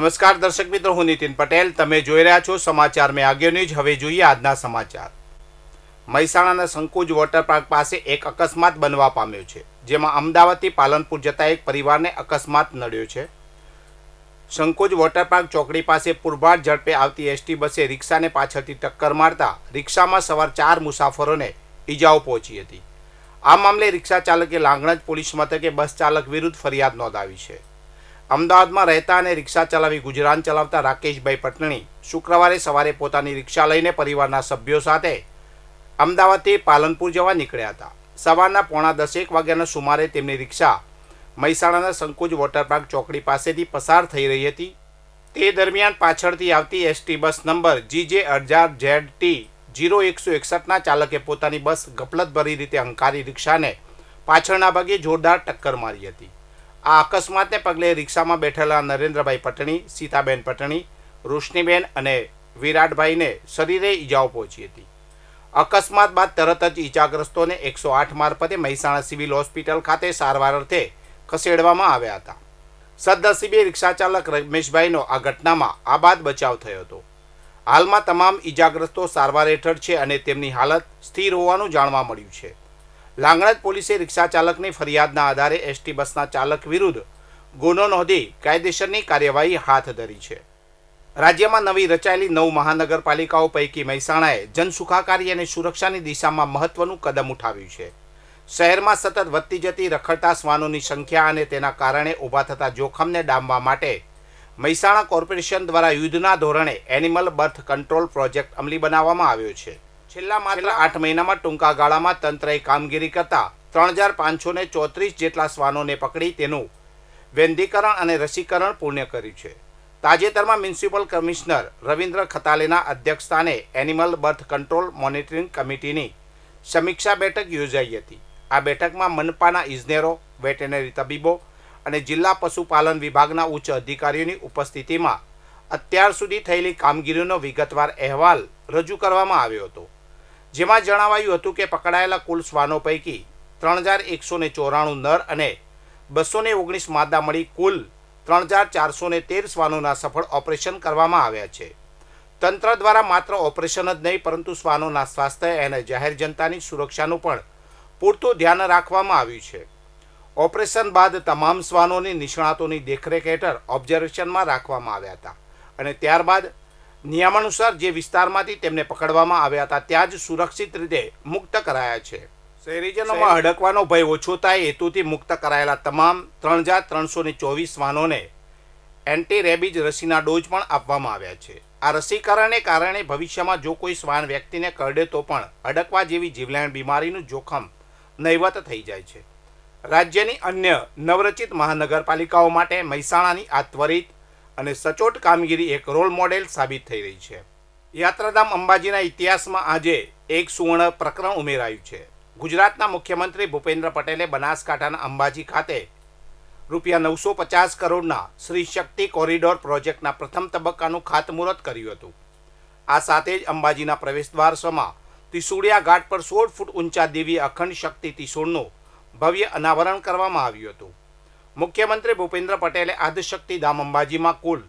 નમસ્કાર દર્શક મિત્રો, હું નીતિન પટેલ. તમે જોઈ રહ્યા છો સમાચાર મેં આગળ ન્યૂઝ. હવે જોઈએ આજના સમાચાર. મહેસાણાના સંકુજ વોટર પાર્ક પાસે એક અકસ્માત બનવા પામ્યો છે, જેમાં અમદાવાદથી પાલનપુર જતા એક પરિવારને અકસ્માત નડ્યો છે. સંકુજ વોટર પાર્ક ચોકડી પાસે પૂરપાટ ઝડપે આવતી એસટી બસે રિક્ષાને પાછળથી ટક્કર મારતા રિક્ષામાં સવાર 4 મુસાફરોને ઈજાઓ પહોંચી હતી. આ મામલે રિક્ષા ચાલકે લાંગણજ પોલીસ મથકે બસ ચાલક વિરુદ્ધ ફરિયાદ નોંધાવી છે. અમદાવાદમાં રહેતા અને રિક્ષા ચલાવી ગુજરાન ચલાવતા રાકેશભાઈ પટણી શુક્રવારે સવારે પોતાની રિક્ષા લઈને પરિવારના સભ્યો સાથે અમદાવાદથી પાલનપુર જવા નીકળ્યા હતા. સવારના 9:45 વાગ્યાના સુમારે તેમની રિક્ષા મહેસાણાના સંકુજ વોટર પાર્ક ચોકડી પાસેથી પસાર થઈ રહી હતી. તે દરમિયાન પાછળથી આવતી એસટી બસ નંબર GJ18ZT 0161ના ચાલકે પોતાની બસ ગફલતભરી રીતે હંકારી રિક્ષાને પાછળના ભાગે જોરદાર ટક્કર મારી હતી. આ અકસ્માતને પગલે રિક્ષામાં બેઠેલા નરેન્દ્રભાઈ પટણી, સીતાબેન પટણી, રોશનીબેન અને વિરાટભાઈને શરીરે ઈજાઓ પહોંચી હતી. અકસ્માત બાદ તરત જ ઈજાગ્રસ્તોને 108 મારફતે મહેસાણા સિવિલ હોસ્પિટલ ખાતે સારવાર અર્થે ખસેડવામાં આવ્યા હતા. સદનસીબે રિક્ષા ચાલક રમેશભાઈનો આ ઘટનામાં આબાદ બચાવ થયો હતો. હાલમાં તમામ ઈજાગ્રસ્તો સારવાર હેઠળ છે અને તેમની હાલત સ્થિર હોવાનું જાણવા મળ્યું છે. લાંગણજ પોલીસે રિક્ષા ચાલકની ફરિયાદના આધારે એસટી બસના ચાલક વિરુદ્ધ ગુનો નોંધી કાયદેસરની કાર્યવાહી હાથ ધરી છે. રાજ્યમાં નવી રચાયેલી 9 મહાનગરપાલિકાઓ પૈકી મહેસાણાએ જનસુખાકારી અને સુરક્ષાની દિશામાં મહત્વનું કદમ ઉઠાવ્યું છે. શહેરમાં સતત વધતી જતી રખડતા શ્વાનોની સંખ્યા અને તેના કારણે ઊભા થતા જોખમને ડામવા માટે મહેસાણા કોર્પોરેશન દ્વારા યુદ્ધના ધોરણે એનિમલ બર્થ કંટ્રોલ પ્રોજેક્ટ અમલી બનાવવામાં આવ્યો છે. છેલ્લા માત્ર 8 મહિનામાં ટૂંકા ગાળામાં તંત્રએ કામગીરી કરતા 3534 જેટલા શ્વાનોને પકડી તેનું વૈવિધ્યકરણ અને રસીકરણ પૂર્ણ કર્યું છે. તાજેતરમાં મ્યુનિસિપલ કમિશનર રવિન્દ્ર ખતાલેના અધ્યક્ષસ્થાને એનિમલ બર્થ કંટ્રોલ મોનિટરિંગ કમિટીની સમીક્ષા બેઠક યોજાઈ હતી. આ બેઠકમાં મનપાના ઇજનેરો, વેટેનરી તબીબો અને જિલ્લા પશુપાલન વિભાગના ઉચ્ચ અધિકારીઓની ઉપસ્થિતિમાં અત્યાર સુધી થયેલી કામગીરીનો વિગતવાર અહેવાલ રજૂ કરવામાં આવ્યો હતો. જેમાં જણાવાયું હતું કે પકડાયેલા કુલ શ્વાનો પૈકી 3194 નર અને 219 માદા મળી કુલ 3413 શ્વાનોના સફળ ઓપરેશન કરવામાં આવ્યા છે. તંત્ર દ્વારા માત્ર ઓપરેશન જ નહીં પરંતુ શ્વાનોના સ્વાસ્થ્ય અને જાહેર જનતાની સુરક્ષાનું પણ પૂરતું ધ્યાન રાખવામાં આવ્યું છે. ઓપરેશન બાદ તમામ શ્વાનોની નિષ્ણાતોની દેખરેખ હેઠળ ઓબ્ઝર્વેશનમાં રાખવામાં આવ્યા હતા અને ત્યારબાદ નિયમાનુસાર જે વિસ્તારમાંથી તેમને પકડવામાં આવ્યા હતા ત્યાં જ સુરક્ષિત રીતે મુક્ત કરાયા છે. શહેરીજનોમાં હડકવાનો ભય ઓછો થાય હેતુથી મુક્ત કરાયેલા તમામ 3324 શ્વાનોને એન્ટી રેબીઝ રસીના ડોઝ પણ આપવામાં આવ્યા છે. આ રસીકરણને કારણે ભવિષ્યમાં જો કોઈ શ્વાન વ્યક્તિને કરડે તો પણ હડકવા જેવી જીવલેણ બીમારીનું જોખમ નહિવત થઈ જાય છે. રાજ્યની અન્ય નવરચિત મહાનગરપાલિકાઓ માટે મહેસાણાની આ ત્વરિત અને સચોટ કામગીરી એક રોલ મોડેલ સાબિત થઈ રહી છે. યાત્રાધામ અંબાજીના ઇતિહાસમાં આજે એક સુવર્ણ પ્રકરણ ઉમેરાયું છે. ગુજરાતના મુખ્યમંત્રી ભૂપેન્દ્ર પટેલે બનાસકાંઠાના અંબાજી ખાતે ₹950 કરોડના શ્રી શક્તિ કોરિડોર પ્રોજેક્ટના પ્રથમ તબક્કાનું ખાતમુહૂર્ત કર્યું હતું. આ સાથે જ અંબાજીના પ્રવેશદ્વારમાં ત્રિશુળિયા ઘાટ પર 16 ફૂટ ઊંચા દિવ્ય અખંડ શક્તિ ત્રિશૂળનું ભવ્ય અનાવરણ કરવામાં આવ્યું હતું. મુખ્યમંત્રી ભૂપેન્દ્ર પટેલે આદિશક્તિ ધામ અંબાજીમાં કુલ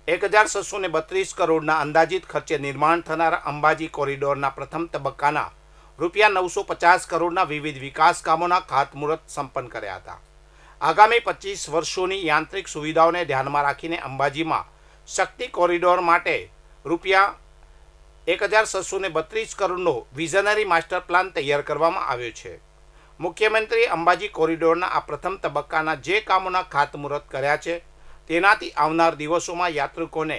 1632 કરોડના અંદાજિત ખર્ચે નિર્માણ થનારા અંબાજી કોરિડોરના પ્રથમ તબક્કાના ₹950 કરોડના વિવિધ વિકાસ કામોના ખાતમુહૂર્ત સંપન્ન કર્યા હતા. આગામી 25 વર્ષોની યાંત્રિક સુવિધાઓને ધ્યાનમાં રાખીને અંબાજીમાં શક્તિ કોરિડોર માટે ₹1632 કરોડનો વિઝનરી માસ્ટર પ્લાન તૈયાર કરવામાં આવ્યો છે. મુખ્યમંત્રીએ અંબાજી કોરિડોરના આ પ્રથમ તબક્કાના જે કામોના ખાતમુહૂર્ત કર્યા છે તેનાથી આવનાર દિવસોમાં યાત્રિકોને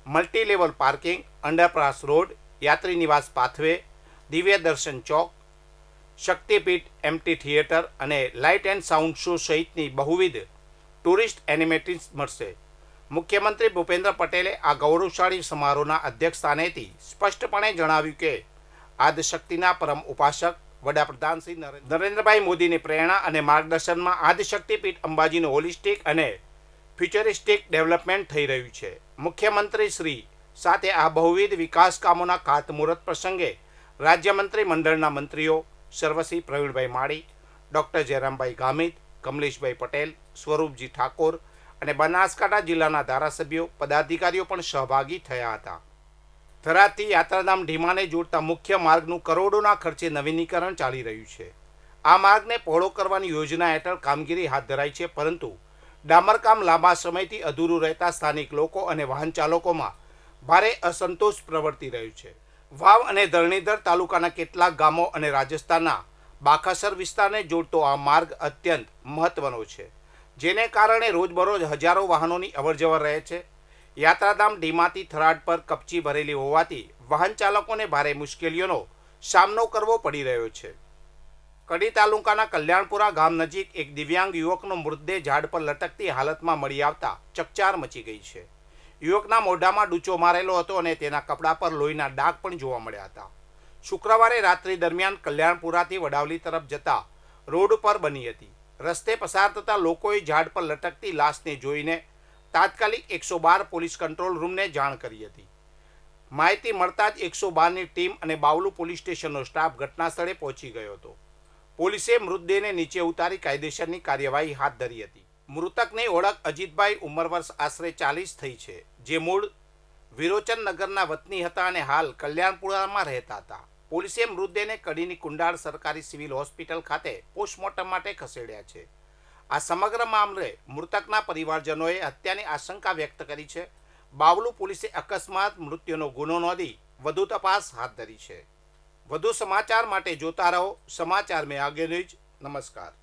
multi level parking, underpass road, યાત્રી નિવાસ પાથવે, દિવ્ય દર્શન ચોક, શક્તિપીઠ એમ્ટી થિયેટર અને લાઇટ એન્ડ સાઉન્ડ શો સહિતની બહુવિધ ટુરિસ્ટ એનિમેટિવ્સ મળશે. મુખ્યમંત્રી ભૂપેન્દ્ર પટેલે આ ગૌરવશાળી સમારોહના અધ્યક્ષસ્થાનેથી સ્પષ્ટપણે જણાવ્યું કે આદિશક્તિના પરમ ઉપાસક વડાપ્રધાન શ્રી નરેન્દ્રભાઈ મોદીની પ્રેરણા અને માર્ગદર્શનમાં આદિશક્તિપીઠ અંબાજીનું હોલિસ્ટિક અને ફ્યુચરિસ્ટિક ડેવલપમેન્ટ થઈ રહ્યું છે. મુખ્યમંત્રી શ્રી સાથે આ બહુવિધ વિકાસ કામોના ખાતમુહૂર્ત પ્રસંગે રાજ્યમંત્રી મંડળના મંત્રીઓ સર્વશ્રી પ્રવીણભાઈ માળી, ડૉક્ટર જયરામભાઈ ગામિત, કમલેશભાઈ પટેલ, સ્વરૂપજી ઠાકોર અને બનાસકાંઠા જિલ્લાના ધારાસભ્યો પદાધિકારીઓ પણ સહભાગી થયા હતા. થરાદથી યાત્રાધામ ઢીમાને જોડતા મુખ્ય માર્ગનું કરોડોના ખર્ચે નવીનીકરણ ચાલી રહ્યું છે. આ માર્ગને પહોળો કરવાની યોજના હેઠળ કામગીરી હાથ ધરાઈ છે, પરંતુ ડામરકામ લાંબા સમયથી અધૂરું રહેતા સ્થાનિક લોકો અને વાહન ચાલકોમાં ભારે અસંતોષ પ્રવર્તી રહ્યું છે. વાવ અને ધરણીધર તાલુકાના કેટલાક ગામો અને રાજસ્થાનના બાકાસર વિસ્તારને જોડતો આ માર્ગ અત્યંત મહત્વનો છે, જેને કારણે રોજબરોજ હજારો વાહનોની અવરજવર રહે છે. યાત્રાધામ ઢીમાથી થરાદ પર કપચી ભરેલી હોવાથી વાહન ચાલકોને ભારે મુશ્કેલીઓનો સામનો કરવો પડી રહ્યો છે. કડી તાલુકાના કલ્યાણપુરા ગામ નજીક એક દિવ્યાંગ યુવકનો મૃતદેહ ઝાડ પર લટકતી હાલતમાં મળી આવતા ચકચાર મચી ગઈ છે. યુવકના મોઢામાં ડૂચો મારેલો હતો અને તેના કપડા પર લોહીના ડાઘ પણ જોવા મળ્યા હતા. શુક્રવારે રાત્રિ દરમિયાન કલ્યાણપુરાથી વડાવલી તરફ જતા રોડ પર બની હતી. રસ્તે પસાર થતા લોકોએ ઝાડ પર લટકતી લાશને જોઈને તાત્કાલિક 112 પોલીસ કંટ્રોલ રૂમને જાણ કરી હતી. માહિતી મળતા જ 112ની ટીમ અને બાવલુ પોલીસ સ્ટેશનનો સ્ટાફ ઘટના સ્થળે પહોંચી ગયો હતો. પોલીસે મૃતદેહને નીચે ઉતારી કાયદેસરની કાર્યવાહી હાથ ધરી હતી. મૃતકની ઓળખ અજીતભાઈ ઉંમર વર્ષ આશરે 40 થઈ છે, જે મૂળ વિરોચન નગરના વતની હતા અને હાલ કલ્યાણપુરામાં રહેતા હતા. પોલીસે મૃતદેહને કડીની કુંડાળ સરકારી સિવિલ હોસ્પિટલ ખાતે પોસ્ટમોર્ટમ માટે ખસેડ્યા છે. આ સમગ્ર મામલે મૃતકના પરિવારજનોએ હત્યાની આશંકા વ્યક્ત કરી છે. બાવલુ પોલીસે અકસ્માત મૃત્યુનો ગુનો નોંધી વધુ તપાસ હાથ ધરી છે. વધુ સમાચાર માટે જોતા રહો સમાચાર મેં આગે ન્યૂઝ. નમસ્કાર.